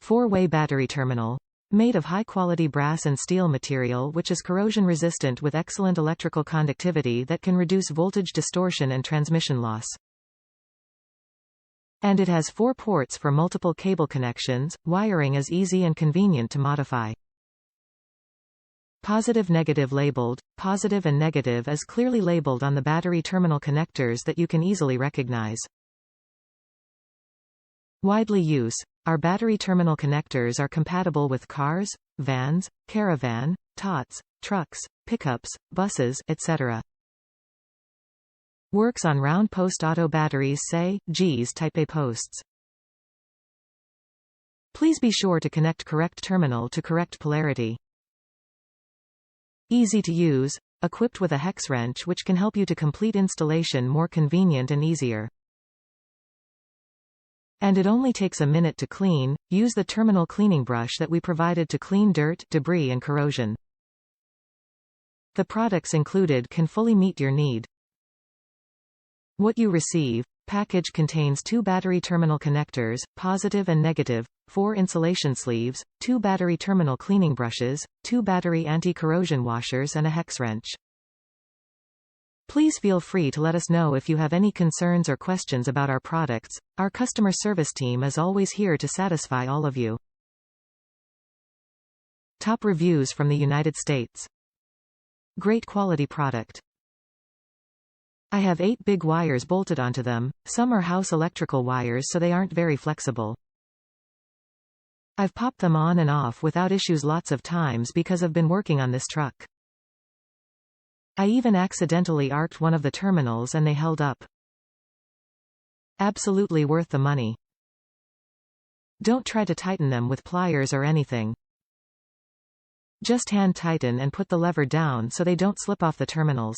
4-way battery terminal. Made of high-quality brass and steel material which is corrosion-resistant with excellent electrical conductivity that can reduce voltage distortion and transmission loss. And it has 4 ports for multiple cable connections. Wiring is easy and convenient to modify. Positive-negative labeled. Positive and negative is clearly labeled on the battery terminal connectors that you can easily recognize. Widely used. Our battery terminal connectors are compatible with cars, vans, caravan, tachts, trucks, pickups, buses, etc. Works on round post auto batteries SAE, JIS Type A posts. Please be sure to connect correct terminal to correct polarity. Easy to use, equipped with a hex wrench which can help you to complete installation more convenient and easier. And it only takes a minute to clean. Use the terminal cleaning brush that we provided to clean dirt, debris and corrosion. The products included can fully meet your need. What you receive. Package contains 2 battery terminal connectors, positive and negative, 4 insulation sleeves, 2 battery terminal cleaning brushes, 2 battery anti-corrosion washers and a hex wrench. Please feel free to let us know if you have any concerns or questions about our products. Our customer service team is always here to satisfy all of you. Top reviews from the United States. Great quality product. I have 8 big wires bolted onto them. Some are house electrical wires so they aren't very flexible. I've popped them on and off without issues lots of times because I've been working on this truck. I even accidentally arced one of the terminals and they held up. Absolutely worth the money. Don't try to tighten them with pliers or anything. Just hand tighten and put the lever down so they don't slip off the terminals.